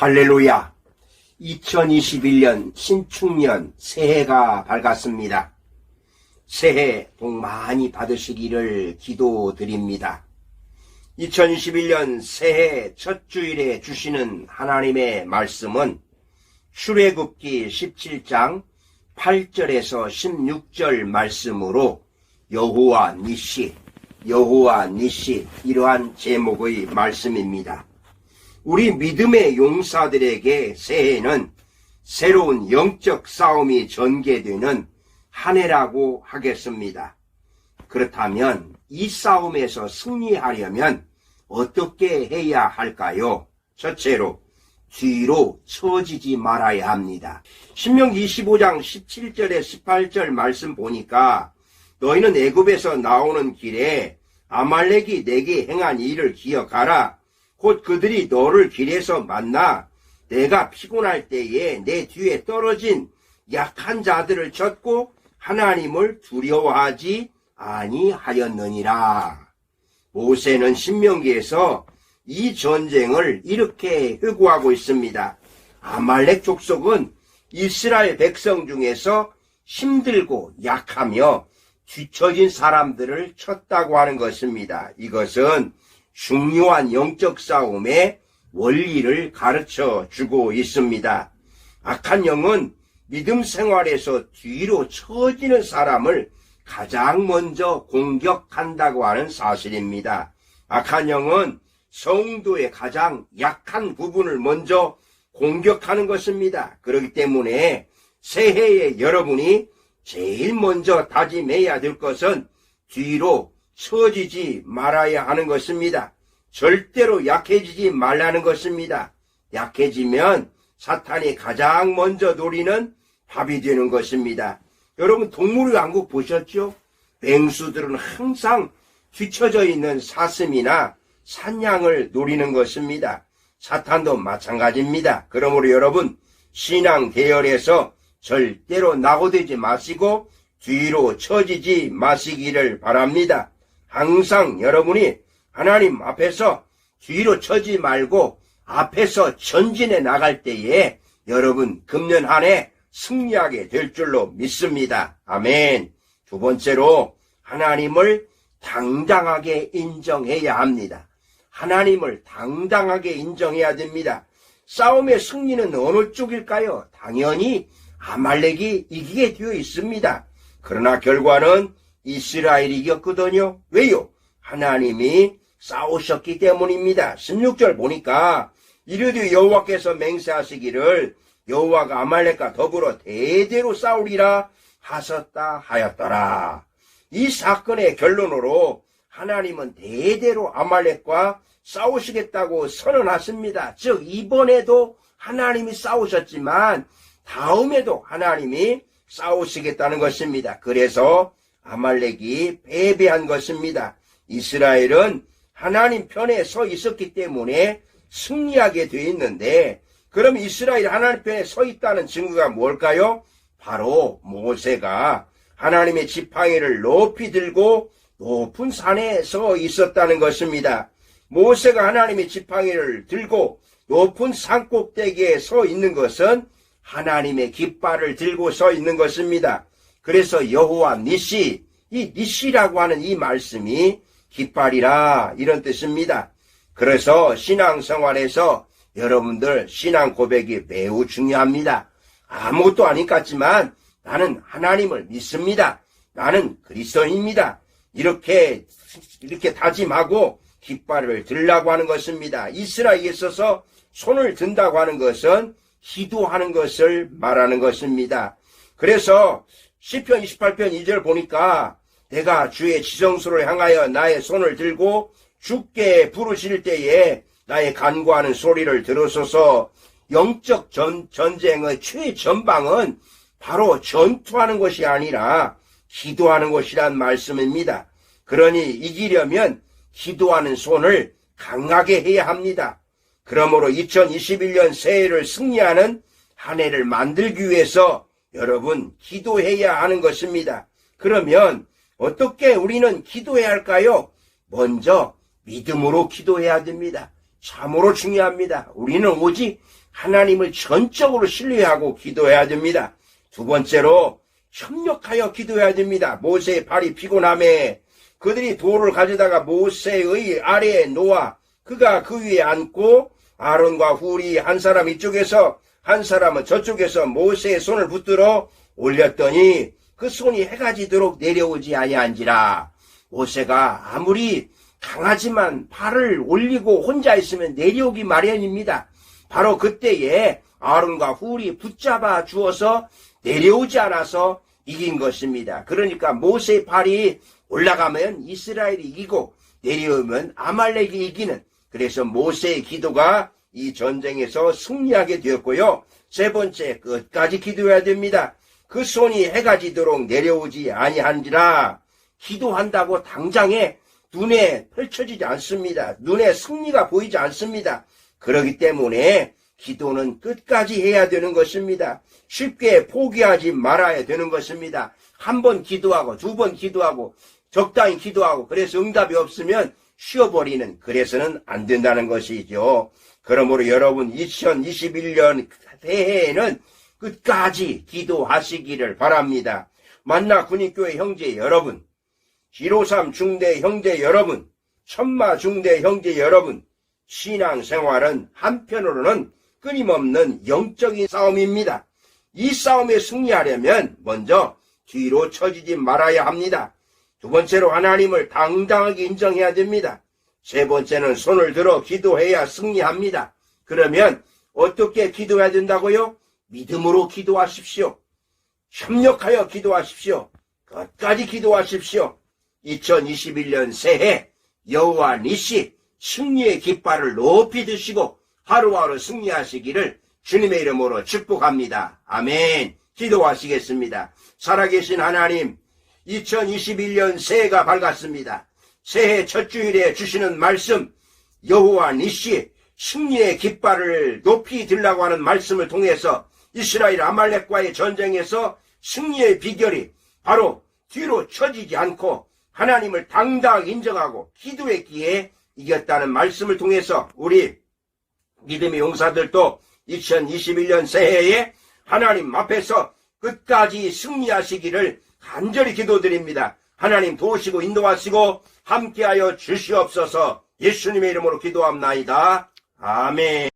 할렐루야! 2021년 신축년 새해가 밝았습니다. 새해 복 많이 받으시기를 기도드립니다. 2021년 새해 첫 주일에 주시는 하나님의 말씀은 출애굽기 17장 8절에서 16절 말씀으로 여호와 니시 이러한 제목의 말씀입니다. 우리 믿음의 용사들에게 새해는 새로운 영적 싸움이 전개되는 한 해라고 하겠습니다. 그렇다면 이 싸움에서 승리하려면 어떻게 해야 할까요? 첫째로 뒤로 처지지 말아야 합니다. 신명기 25장 17절에 18절 말씀 보니까 너희는 애굽에서 나오는 길에 아말렉이 내게 행한 일을 기억하라. 곧 그들이 너를 길에서 만나 내가 피곤할 때에 내 뒤에 떨어진 약한 자들을 쳤고 하나님을 두려워하지 아니하였느니라. 모세는 신명기에서 이 전쟁을 이렇게 회고하고 있습니다. 아말렉 족속은 이스라엘 백성 중에서 힘들고 약하며 뒤처진 사람들을 쳤다고 하는 것입니다. 이것은 중요한 영적 싸움의 원리를 가르쳐 주고 있습니다. 악한 영은 믿음 생활에서 뒤로 처지는 사람을 가장 먼저 공격한다고 하는 사실입니다. 악한 영은 성도의 가장 약한 부분을 먼저 공격하는 것입니다. 그렇기 때문에 새해에 여러분이 제일 먼저 다짐해야 될 것은 뒤로 처지지 말아야 하는 것입니다. 절대로 약해지지 말라는 것입니다. 약해지면 사탄이 가장 먼저 노리는 밥이 되는 것입니다. 여러분 동물의 왕국 보셨죠? 맹수들은 항상 뒤처져 있는 사슴이나 산양을 노리는 것입니다. 사탄도 마찬가지입니다. 그러므로 여러분 신앙 대열에서 절대로 낙오되지 마시고 뒤로 처지지 마시기를 바랍니다. 항상 여러분이 하나님 앞에서 뒤로 처지 말고 앞에서 전진해 나갈 때에 여러분 금년 한 해 승리하게 될 줄로 믿습니다. 아멘. 두 번째로 하나님을 당당하게 인정해야 합니다. 하나님을 당당하게 인정해야 됩니다. 싸움의 승리는 어느 쪽일까요? 당연히 아말렉이 이기게 되어 있습니다. 그러나 결과는 이스라엘이 이겼거든요. 왜요? 하나님이 싸우셨기 때문입니다. 16절 보니까 이르되 여호와께서 맹세하시기를 여호와가 아말렉과 더불어 대대로 싸우리라 하셨다 하였더라. 이 사건의 결론으로 하나님은 대대로 아말렉과 싸우시겠다고 선언하십니다. 즉 이번에도 하나님이 싸우셨지만 다음에도 하나님이 싸우시겠다는 것입니다. 그래서 아말렉이 패배한 것입니다. 이스라엘은 하나님 편에 서 있었기 때문에 승리하게 되어 있는데 그럼 이스라엘이 하나님 편에 서 있다는 증거가 뭘까요? 바로 모세가 하나님의 지팡이를 높이 들고 높은 산에 서 있었다는 것입니다. 모세가 하나님의 지팡이를 들고 높은 산 꼭대기에 서 있는 것은 하나님의 깃발을 들고 서 있는 것입니다. 그래서 여호와 니시, 이 니시라고 하는 이 말씀이 깃발이라 이런 뜻입니다. 그래서 신앙생활에서 여러분들 신앙 고백이 매우 중요합니다. 아무것도 아닌 것 같지만 나는 하나님을 믿습니다. 나는 그리스도인입니다. 이렇게 다짐하고 깃발을 들라고 하는 것입니다. 이스라엘에 있어서 손을 든다고 하는 것은 기도하는 것을 말하는 것입니다. 그래서 시편 28편 2절 보니까 내가 주의 지성소를 향하여 나의 손을 들고 주께 부르실 때에 나의 간구하는 소리를 들으소서. 영적 전쟁의 최전방은 바로 전투하는 것이 아니라 기도하는 것이란 말씀입니다. 그러니 이기려면 기도하는 손을 강하게 해야 합니다. 그러므로 2021년 새해를 승리하는 한 해를 만들기 위해서 여러분 기도해야 하는 것입니다. 그러면 어떻게 우리는 기도해야 할까요? 먼저 믿음으로 기도해야 됩니다. 참으로 중요합니다. 우리는 오직 하나님을 전적으로 신뢰하고 기도해야 됩니다. 두 번째로 협력하여 기도해야 됩니다. 모세의 발이 피곤함에 그들이 돌을 가져다가 모세의 아래에 놓아 그가 그 위에 앉고 아론과 훌이 한 사람 이쪽에서 한 사람은 저쪽에서 모세의 손을 붙들어 올렸더니 그 손이 해가 지도록 내려오지 아니한지라. 모세가 아무리 강하지만 발을 올리고 혼자 있으면 내려오기 마련입니다. 바로 그때에 아론과 훌이 붙잡아 주어서 내려오지 않아서 이긴 것입니다. 그러니까 모세의 발이 올라가면 이스라엘이 이기고 내려오면 아말렉이 이기는, 그래서 모세의 기도가 이 전쟁에서 승리하게 되었고요. 세 번째, 끝까지 기도해야 됩니다. 그 손이 해가 지도록 내려오지 아니한지라. 기도한다고 당장에 눈에 펼쳐지지 않습니다. 눈에 승리가 보이지 않습니다. 그렇기 때문에 기도는 끝까지 해야 되는 것입니다. 쉽게 포기하지 말아야 되는 것입니다. 한 번 기도하고 두 번 기도하고 적당히 기도하고 그래서 응답이 없으면 쉬어버리는, 그래서는 안 된다는 것이죠. 그러므로 여러분 2021년 새해에는 끝까지 기도하시기를 바랍니다. 만나 군인교회 형제 여러분, 기로삼 중대 형제 여러분, 천마 중대 형제 여러분, 신앙생활은 한편으로는 끊임없는 영적인 싸움입니다. 이 싸움에 승리하려면 먼저 뒤로 처지지 말아야 합니다. 두 번째로 하나님을 당당하게 인정해야 됩니다. 세 번째는 손을 들어 기도해야 승리합니다. 그러면 어떻게 기도해야 된다고요? 믿음으로 기도하십시오. 협력하여 기도하십시오. 끝까지 기도하십시오. 2021년 새해 여호와 니시 승리의 깃발을 높이 드시고 하루하루 승리하시기를 주님의 이름으로 축복합니다. 아멘. 기도하시겠습니다. 살아계신 하나님, 2021년 새해가 밝았습니다. 새해 첫 주일에 주시는 말씀, 여호와 니시 승리의 깃발을 높이 들라고 하는 말씀을 통해서 이스라엘 아말렉과의 전쟁에서 승리의 비결이 바로 뒤로 처지지 않고 하나님을 당당하게 인정하고 기도했기에 이겼다는 말씀을 통해서 우리 믿음의 용사들도 2021년 새해에 하나님 앞에서 끝까지 승리하시기를 간절히 기도드립니다. 하나님 도우시고 인도하시고 함께하여 주시옵소서. 예수님의 이름으로 기도합나이다. 아멘.